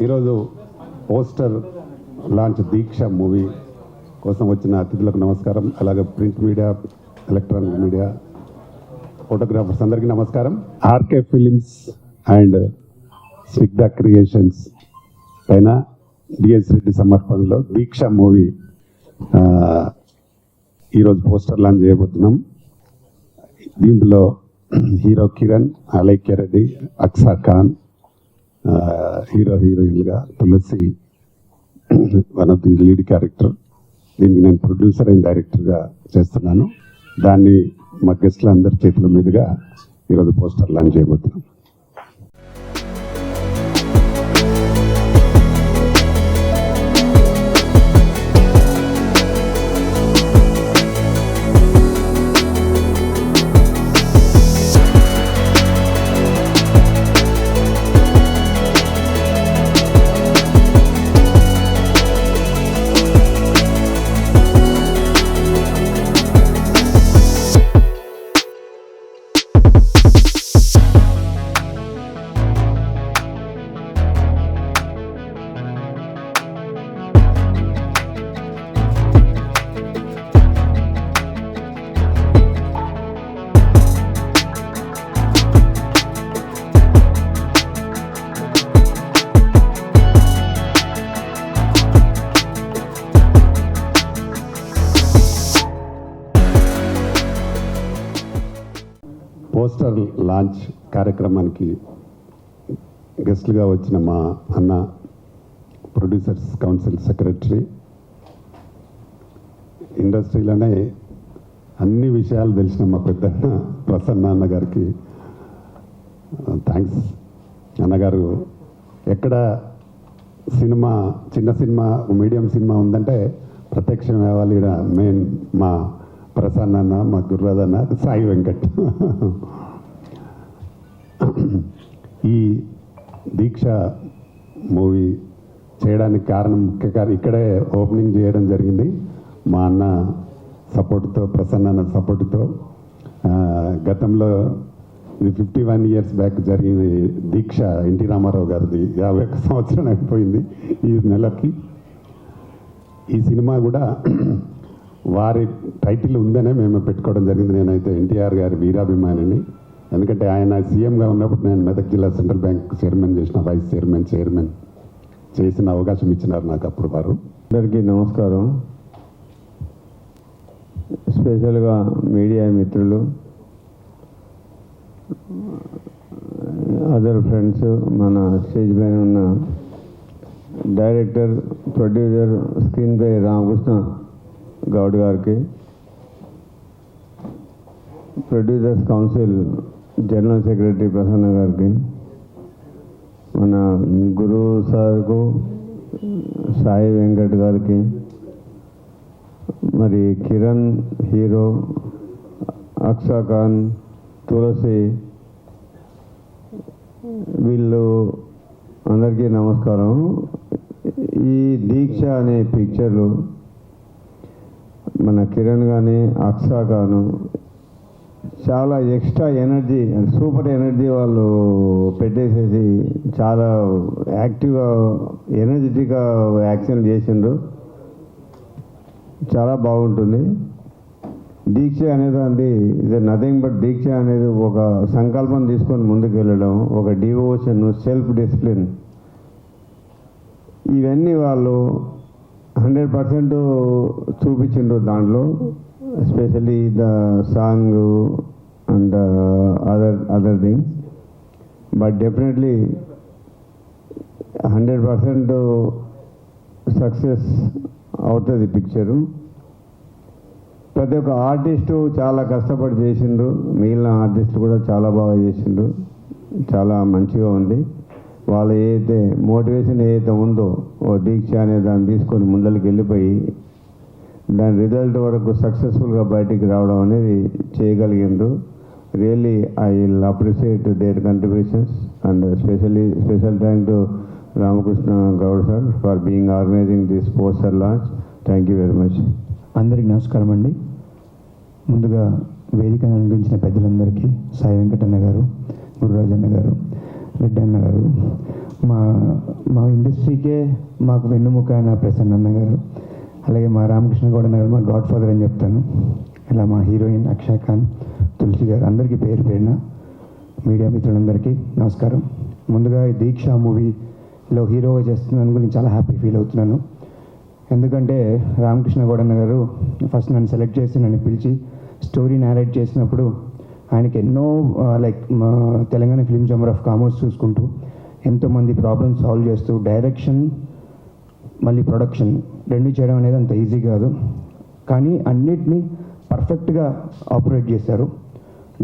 ఈరోజు poster launch దీక్ష movie కోసం వచ్చిన అతిథులకు నమస్కారం. అలాగే print media, electronic media, photographers అందరికీ నమస్కారం. RK Films and Snigdha Creations పైన డిఎస్ రెడ్డి సమర్పణలో దీక్ష మూవీ ఈరోజు పోస్టర్ లాంచ్ చేయబోతున్నాం. దీంట్లో హీరో కిరణ్, అలైక్య రెడ్డి, అక్సా ఖాన్, హీరోయిన్లుగా Tulasi one of the lead character. దీనికి నేను ప్రొడ్యూసర్ అండ్ డైరెక్టర్గా చేస్తున్నాను. దాన్ని మా గెస్ట్ల అందరి చేతుల మీదుగా ఈరోజు పోస్టర్ లాంచ్ చేయబోతున్నాం. పోస్టర్ లాంచ్ కార్యక్రమానికి గెస్ట్లుగా వచ్చిన మా అన్న, ప్రొడ్యూసర్స్ కౌన్సిల్ సెక్రటరీ, ఇండస్ట్రీలోనే అన్ని విషయాలు తెలిసిన మా పెద్దన్న ప్రసన్న అన్న గారికి థ్యాంక్స్. అన్నగారు ఎక్కడ సినిమా, చిన్న సినిమా, మీడియం సినిమా ఉందంటే ప్రత్యక్షం అవ్వాలి. మెయిన్ మా ప్రసన్న అన్న, మా గుర్రాదన్న, సాయి వెంకట్. ఈ దీక్ష మూవీ చేయడానికి కారణం, ఇక్కడే ఓపెనింగ్ చేయడం జరిగింది. మా అన్న సపోర్టుతో, ప్రసన్న అన్న సపోర్టుతో. గతంలో ఇది 51 years బ్యాక్ జరిగిన దీక్ష ఎన్టీ రామారావు గారిది 51 సంవత్సరం అయిపోయింది ఈ నెలకి. ఈ సినిమా కూడా వారి టైటిల్ ఉందనే మేము పెట్టుకోవడం జరిగింది. నేనైతే ఎన్టీఆర్ గారి వీరాభిమానిని. ఎందుకంటే ఆయన సీఎంగా ఉన్నప్పుడు నేను మెదక్ జిల్లా సెంట్రల్ బ్యాంక్ చైర్మన్ చేసిన, వైస్ చైర్మన్ చేసిన అవకాశం ఇచ్చినారు నాకు అప్పుడు వారు. అందరికీ నమస్కారం. స్పెషల్గా మీడియా మిత్రులు, అదర్ ఫ్రెండ్స్, మన స్టేజ్ పైన ఉన్న డైరెక్టర్, ప్రొడ్యూసర్, స్క్రీన్ పై రామకృష్ణ గౌడ్ గారికి, producers council general secretary Prasanna గారికి, మన గురు సార్కు, సాయి వెంకట్ గారికి, మరి కిరణ్ హీరో, అక్సా ఖాన్, తులసి, వీళ్ళు అందరికీ నమస్కారం. ఈ దీక్ష అనే పిక్చర్లు మన కిరణ్ కానీ, అక్సా ఖాను చాలా ఎక్స్ట్రా ఎనర్జీ, సూపర్ ఎనర్జీ వాళ్ళు పెట్టేసేసి చాలా యాక్టివ్గా, ఎనర్జెటిక్గా యాక్షన్ చేసిండ్రు. చాలా బాగుంటుంది. దీక్ష అనేది ఇది నథింగ్ బట్, దీక్ష అనేది ఒక సంకల్పం తీసుకొని ముందుకు వెళ్ళడం, ఒక డివోషన్, సెల్ఫ్ డిసిప్లిన్, ఇవన్నీ వాళ్ళు 100% చూపించిండ్రు దాంట్లో. Especially the song and other things. But definitely 100% success అవుతుంది పిక్చరు. ప్రతి ఒక్క ఆర్టిస్టు చాలా కష్టపడి చేసిండ్రు, మిగిలిన ఆర్టిస్టులు కూడా చాలా బాగా చేసిండ్రు, చాలా మంచిగా ఉంది. వాళ్ళ ఏదైతే మోటివేషన్ ఏదైతే ఉందో ఓ దీక్ష అనే దాన్ని తీసుకొని ముందరికి వెళ్ళిపోయి దాని రిజల్ట్ వరకు సక్సెస్ఫుల్గా బయటికి రావడం అనేది చేయగలిగిండ్రు. Really I will appreciate their contributions and special thank to Ramakrishna Goud sir for being organising this poster launch. Thank you very much. అందరికీ నమస్కారం అండి. ముందుగా వేదికను అలంకరించిన పెద్దలందరికీ సాయి వెంకటన్న గారు, గురురాజన్న గారు, రెడ్డి అన్న గారు, మా ఇండస్ట్రీకే మాకు వెన్నుముక అయిన ప్రసన్న అన్న గారు, అలాగే మా రామకృష్ణ గౌడ్ అన్న గారు మా గాడ్ ఫాదర్ అని చెప్తాను. ఇలా మా హీరోయిన్ అక్షయ్ ఖాన్, తులసి గారు, అందరికీ పేరు పేరున మీడియా మిత్రులందరికీ నమస్కారం. ముందుగా ఈ దీక్ష మూవీలో హీరోగా చేస్తున్నాను గురించి చాలా హ్యాపీ ఫీల్ అవుతున్నాను. ఎందుకంటే రామకృష్ణ గౌడ్ అన్న గారు ఫస్ట్ నన్ను సెలెక్ట్ చేసి నన్ను పిలిచి స్టోరీ నేరేట్ చేసినప్పుడు ఆయనకి ఎన్నో like Telangana film chamber of commerce చూసుకుంటూ ఎంతోమంది ప్రాబ్లమ్స్ సాల్వ్ చేస్తూ డైరెక్షన్ మళ్ళీ ప్రొడక్షన్ రెండు చేయడం అనేది అంత ఈజీ కాదు. కానీ అన్నిటినీ పర్ఫెక్ట్గా ఆపరేట్ చేశారు.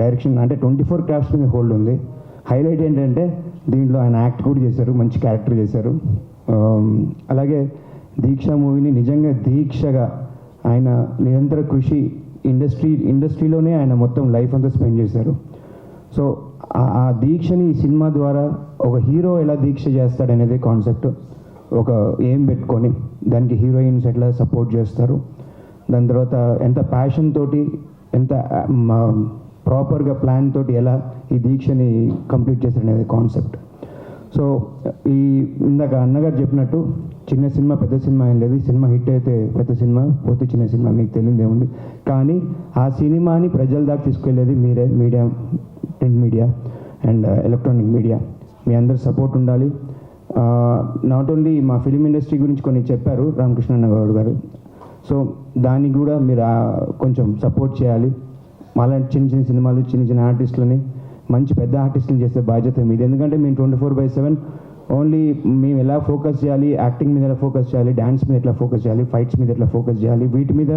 డైరెక్షన్ అంటే 24 క్రాఫ్ట్స్ మీద హోల్డ్ ఉంది. హైలైట్ ఏంటంటే దీంట్లో ఆయన యాక్ట్ కూడా చేశారు, మంచి క్యారెక్టర్ చేశారు. అలాగే దీక్ష మూవీని నిజంగా దీక్షగా ఆయన నిరంతర కృషి ఇండస్ట్రీలోనే ఆయన మొత్తం లైఫ్ అంతా స్పెండ్ చేశారు. సో ఆ దీక్షని ఈ సినిమా ద్వారా ఒక హీరో ఎలా దీక్ష చేస్తాడనేది కాన్సెప్ట్ ఒక ఏం పెట్టుకొని దానికి హీరోయిన్స్ ఎట్లా సపోర్ట్ చేస్తారు, దాని తర్వాత ఎంత ప్యాషన్ తోటి ఎంత ప్రాపర్గా ప్లాన్ తోటి ఎలా ఈ దీక్షని కంప్లీట్ చేస్తారనేది కాన్సెప్ట్. సో ఇందాక అన్నగారు చెప్పినట్టు చిన్న సినిమా పెద్ద సినిమా ఏం లేదు. సినిమా హిట్ అయితే పెద్ద సినిమా, పోతే చిన్న సినిమా, మీకు తెలియదు ఏముంది. కానీ ఆ సినిమాని ప్రజల దాకా తీసుకెళ్ళేది మీరే, media, print media and electronic media. మీ అందరి సపోర్ట్ ఉండాలి. నాట్ ఓన్లీ మా ఫిలిం ఇండస్ట్రీ గురించి కొన్ని చెప్పారు రామకృష్ణ గౌడ్ గారు. సో దానికి కూడా మీరు కొంచెం సపోర్ట్ చేయాలి. మాలాంటి చిన్న చిన్న సినిమాలు, చిన్న చిన్న ఆర్టిస్టులని మంచి పెద్ద ఆర్టిస్టులు చేసే బాధ్యత మీది. ఎందుకంటే మేము 24/7 ఓన్లీ మేము ఎలా ఫోకస్ చేయాలి, యాక్టింగ్ మీద ఎలా ఫోకస్ చేయాలి, డ్యాన్స్ మీద ఎట్లా ఫోకస్ చేయాలి, ఫైట్స్ మీద ఎట్లా ఫోకస్ చేయాలి, వీటి మీద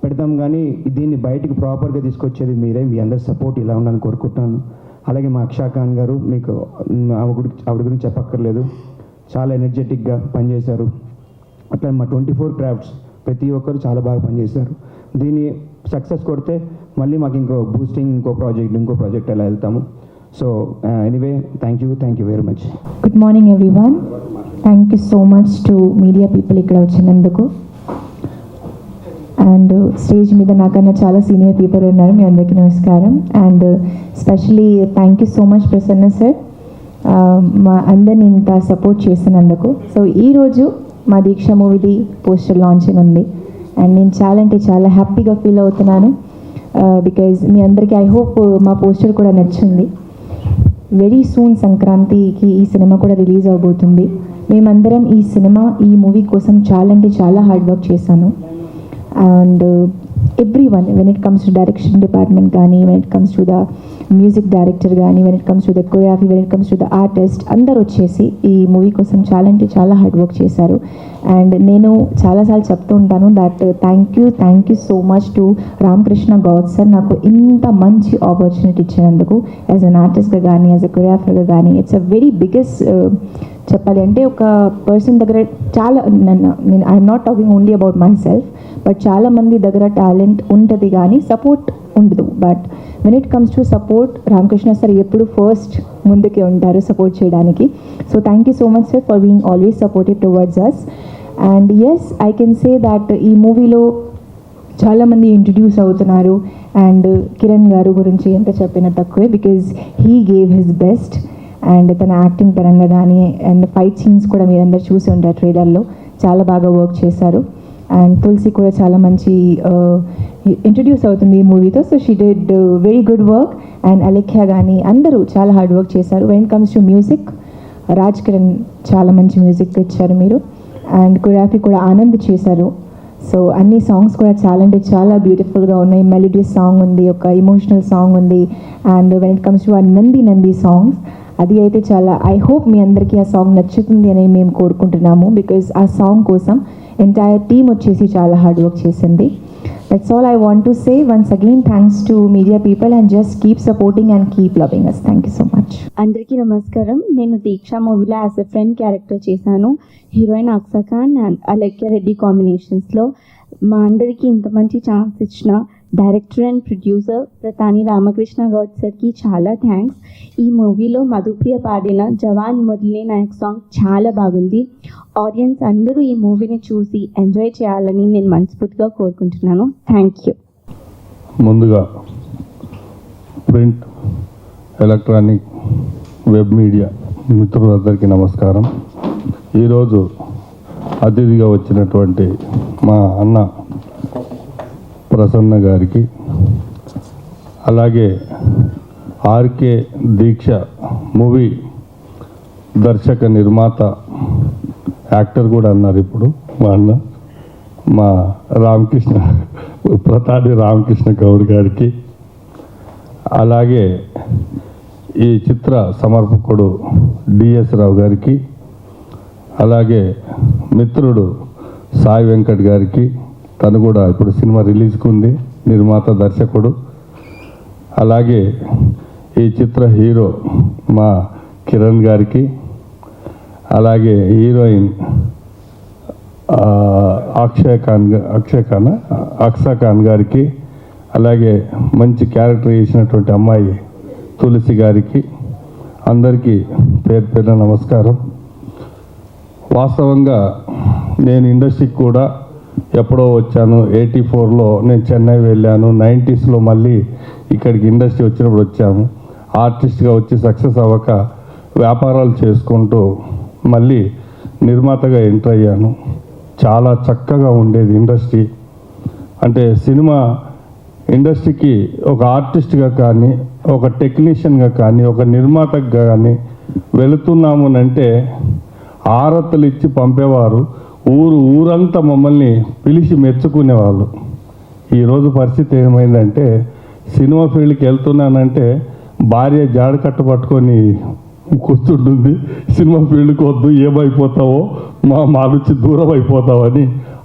పెడతాం. కానీ దీన్ని బయటికి ప్రాపర్గా తీసుకొచ్చేది మీరే. మీ అందరి సపోర్ట్ ఇలా ఉండాలని కోరుకుంటున్నాను. అలాగే మా అక్షయ్ ఖాన్ గారు, మీకు ఆవిడ గురించి చెప్పక్కర్లేదు, చాలా ఎనర్జెటిక్గా పనిచేశారు. అట్లా మా 24 క్రాఫ్ట్స్ ప్రతి ఒక్కరు చాలా బాగా పనిచేశారు. దీన్ని సక్సెస్ కొడితే మళ్ళీ మాకు ఇంకో బూస్టింగ్, ఇంకో ప్రాజెక్ట్ అలా వెళ్తాము. So anyway thank you very much. Good morning everyone. Thank you so much to media people ఇక్కడ వచ్చినందుకు. అండ్ స్టేజ్ మీద నాకన్నా చాలా సీనియర్ పీపుల్ ఉన్నారు, మీ అందరికీ నమస్కారం. And specially thank you so much Prasanna sir, మా అందరిని ఇంత సపోర్ట్ చేసినందుకు. సో ఈరోజు మా దీక్ష మూవీది పోస్టర్ లాంచింగ్ ఉంది అండ్ నేను చాలా అంటే చాలా హ్యాపీగా ఫీల్ అవుతున్నాను. బికాజ్ మీ అందరికీ ఐ హోప్ మా పోస్టర్ కూడా నచ్చింది. వెరీ సూన్ సంక్రాంతికి ఈ సినిమా కూడా రిలీజ్ అవబోతుంది. మేమందరం ఈ మూవీ కోసం చాలా అంటే చాలా హార్డ్ వర్క్ చేశాను. And everyone, when it comes to direction department కానీ, when it comes to the music director కానీ, when it comes to the choreography, when it comes to the artist, అందరు వచ్చేసి ఈ మూవీ కోసం చాలా అంటే చాలా హార్డ్ వర్క్ చేశారు. అండ్ నేను చాలాసార్లు చెప్తూ ఉంటాను that thank you so much to Ramakrishna Goud sir, నాకు ఇంత మంచి ఆపర్చునిటీ ఇచ్చినందుకు యాజ్ అన్ ఆర్టిస్ట్గా కానీ, యాజ్ అ కొరియోగ్రాఫర్గా కానీ. ఇట్స్ అ వెరీ బిగ్గెస్ట్ చెప్పాలి అంటే ఒక పర్సన్ దగ్గర చాలా I'm not talking only about myself, but చాలామంది దగ్గర టాలెంట్ ఉంటుంది కానీ సపోర్ట్ ఉండదు. But when it comes to support, Ramakrishna sir ఎప్పుడు ఫస్ట్ ముందుకే ఉంటారు సపోర్ట్ చేయడానికి. So thank you so much sir for being always supportive towards us. And yes, I can say that ఈ మూవీలో చాలామంది ఇంట్రడ్యూస్ అవుతున్నారు. అండ్ కిరణ్ గారు గురించి ఎంత చెప్పినా తక్కువే, because he gave his best. And తన యాక్టింగ్ పరంగా కానీ అండ్ ఫైట్ సీన్స్ కూడా మీరందరూ చూసి ఉంటారు ట్రైలర్లో, చాలా బాగా వర్క్ చేశారు. అండ్ తులసి కూడా చాలా మంచి ఇంట్రడ్యూస్ అవుతుంది ఈ మూవీతో. So she did very good work. And Alekhya కానీ అందరూ చాలా హార్డ్ వర్క్ చేశారు. When it comes to music, Raj Kiran చాలా మంచి మ్యూజిక్ ఇచ్చారు మీరు. అండ్ కొరియోగ్రఫీ కూడా ఆనంద్ చేశారు. సో అన్ని సాంగ్స్ కూడా చాలా అంటే చాలా బ్యూటిఫుల్గా ఉన్నాయి. మెలోడియస్ సాంగ్ ఉంది, ఒక ఇమోషనల్ సాంగ్ ఉంది. And when it comes to ఆ నంది సాంగ్స్, అది అయితే చాలా ఐ హోప్ మీ అందరికీ ఆ సాంగ్ నచ్చుతుంది అని మేము కోరుకుంటున్నాము. బికాజ్ ఆ సాంగ్ కోసం ఎంటైర్ టీమ్ వచ్చేసి చాలా హార్డ్ వర్క్ చేసింది. That's all I want to say. Once again, thanks to media people and just keep supporting and keep loving us. Thank you so much. అందరికీ నమస్కారం. నేను దీక్ష మూవీలో యాజ్ ఎ ఫ్రెండ్ క్యారెక్టర్ చేశాను. Heroine Aksa Khan and Alekya Reddy కాంబినేషన్స్లో. మా అందరికీ ఇంత మంచి ఛాన్స్ ఇచ్చిన director and producer Pratani Ramakrishna Goud సార్కి చాలా థ్యాంక్స్. ఈ మూవీలో మధుప్రియ పాడిన జవాన్ మురళీ నాయక్ సాంగ్ చాలా బాగుంది. ఆడియన్స్ అందరూ ఈ మూవీని చూసి ఎంజాయ్ చేయాలని నేను మనస్ఫూర్తిగా కోరుకుంటున్నాను. Thank you. ముందుగా ప్రింట్, ఎలక్ట్రానిక్, వెబ్ మీడియా మిత్రులందరికీ నమస్కారం. ఈరోజు అతిథిగా వచ్చినటువంటి మా అన్న ప్రసన్న గారికి, అలాగే ఆర్కే దీక్ష మూవీ దర్శక నిర్మాత, యాక్టర్ కూడా అన్నారు ఇప్పుడు మా అన్న, మా రామకృష్ణ ప్రతాని రామకృష్ణ గౌడ్ గారికి, అలాగే ఈ చిత్ర సమర్పకుడు డిఎస్ రావు గారికి, అలాగే మిత్రుడు సాయి వెంకట్ గారికి, తను కూడా ఇప్పుడు సినిమా రిలీజ్కి ఉంది, నిర్మాత దర్శకుడు. అలాగే ఈ చిత్ర హీరో మా కిరణ్ గారికి, అలాగే హీరోయిన్ అక్సా ఖాన్ గారికి, అలాగే మంచి క్యారెక్టర్ చేసినటువంటి అమ్మాయి తులసి గారికి, అందరికీ పేరు పేరున నమస్కారం. వాస్తవంగా నేను ఇండస్ట్రీకి కూడా ఎప్పుడో వచ్చాను. 84లో నేను చెన్నై వెళ్ళాను. 90స్లో మళ్ళీ ఇక్కడికి ఇండస్ట్రీ వచ్చినప్పుడు వచ్చాము. ఆర్టిస్ట్గా వచ్చి సక్సెస్ అవ్వక వ్యాపారాలు చేసుకుంటూ మళ్ళీ నిర్మాతగా ఎంటర్ అయ్యాను. చాలా చక్కగా ఉండేది ఇండస్ట్రీ. అంటే సినిమా ఇండస్ట్రీకి ఒక ఆర్టిస్ట్గా కానీ, ఒక టెక్నీషియన్గా కానీ, ఒక నిర్మాతగా కానీ వెళుతున్నాము అంటే ఆరతులు ఇచ్చి పంపేవారు. ఊరంతా మమ్మల్ని పిలిచి మెచ్చుకునేవాళ్ళు. ఈరోజు పరిస్థితి ఏమైందంటే, సినిమా ఫీల్డ్కి వెళ్తున్నానంటే భార్య జాడ కట్టపట్టుకొని కూర్చుంటుంది. సినిమా ఫీల్డ్కి వద్దు, ఏమైపోతావో, మా నుంచి దూరం అయిపోతావని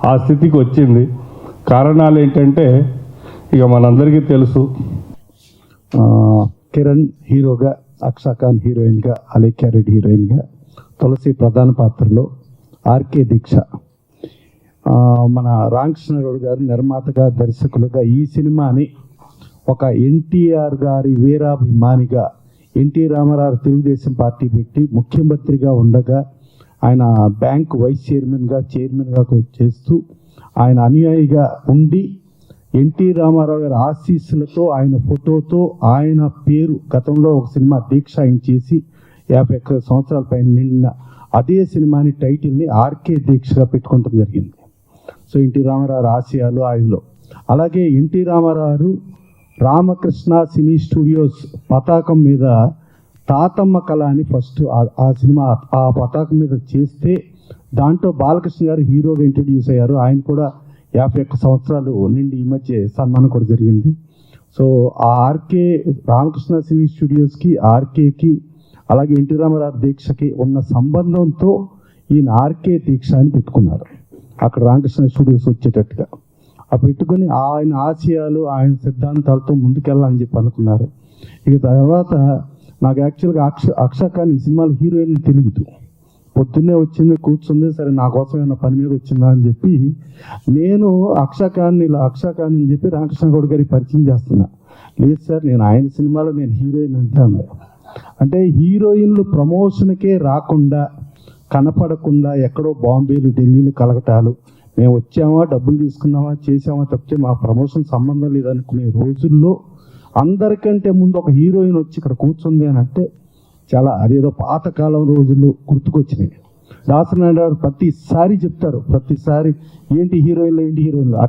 ఆ స్థితికి వచ్చింది. కారణాలు ఏంటంటే ఇక మనందరికీ తెలుసు. కిరణ్ హీరోగా, అక్సా ఖాన్ హీరోయిన్గా, అలేఖ్య రెడ్డి హీరోయిన్గా, తులసి ప్రధాన పాత్రలో, ఆర్కే దీక్ష మన రామకృష్ణ గౌడ్ గారు నిర్మాతగా, దర్శకులుగా ఈ సినిమాని ఒక ఎన్టీఆర్ గారి వీరాభిమానిగా, ఎన్టీ రామారావు తెలుగుదేశం పార్టీ పెట్టి ముఖ్యమంత్రిగా ఉండగా ఆయన బ్యాంక్ వైస్ చైర్మన్గా చేస్తూ ఆయన అనుయాయిగా ఉండి ఎన్టీ రామారావు గారి ఆశీస్సులతో, ఆయన ఫోటోతో, ఆయన పేరు గతంలో ఒక సినిమా దీక్ష ఆయన చేసి 51 సంవత్సరాల పైన నిన్న అదే సినిమాని టైటిల్ని ఆర్కే దీక్షగా పెట్టుకోవడం జరిగింది. సో ఎన్టీ రామారావు ఆశయాలు ఆయనలో. అలాగే ఎన్టీ రామారావు రామకృష్ణ సినీ స్టూడియోస్ పతాకం మీద తాతమ్మ కళ అని ఫస్ట్ ఆ సినిమా ఆ పతాకం మీద చేస్తే దాంట్లో బాలకృష్ణ గారు హీరోగా ఇంట్రడ్యూస్ అయ్యారు. ఆయన కూడా 51 సంవత్సరాలు నిండి ఈ మధ్య సన్మానం కూడా జరిగింది. సో ఆ ఆర్కే రామకృష్ణ సినీ స్టూడియోస్కి, ఆర్కేకి, అలాగే ఎన్టీ రామారావు దీక్షకి ఉన్న సంబంధంతో ఈయన ఆర్కే దీక్ష అని పెట్టుకున్నారు. అక్కడ రామకృష్ణ స్టూడియోస్ వచ్చేటట్టుగా ఆ పెట్టుకొని ఆయన ఆశయాలు, ఆయన సిద్ధాంతాలతో ముందుకెళ్ళాలని చెప్పి అనుకున్నారు. ఇక తర్వాత నాకు యాక్చువల్గా అక్సా ఖాన్ ఈ సినిమాలో హీరోయిన్ తెలియదు. పొద్దున్నే వచ్చింది, కూర్చుంది, సరే నా కోసం ఏమైనా పని మీద వచ్చిందా అని చెప్పి నేను అక్సా ఖాన్ అని చెప్పి రామకృష్ణ గౌడ్ గారికి పరిచయం చేస్తున్నా. లేదు సార్, నేను ఆయన సినిమాలో నేను హీరోయిన్ అంతే అన్నారు. అంటే హీరోయిన్లు ప్రమోషన్కే రాకుండా, కనపడకుండా ఎక్కడో బాంబేలు, ఢిల్లీలు, కలకటాలు, మేము వచ్చామా, డబ్బులు తీసుకున్నామా, చేసామా తప్పితే మా ప్రమోషన్ సంబంధం లేదనుకునే రోజుల్లో అందరికంటే ముందు ఒక హీరోయిన్ వచ్చి ఇక్కడ కూర్చుంది అని అంటే చాలా అదేదో పాతకాలం రోజులు గుర్తుకొచ్చినాయి. దాసనారాయణ ప్రతిసారి చెప్తారు, ప్రతిసారి ఏంటి హీరోయిన్లు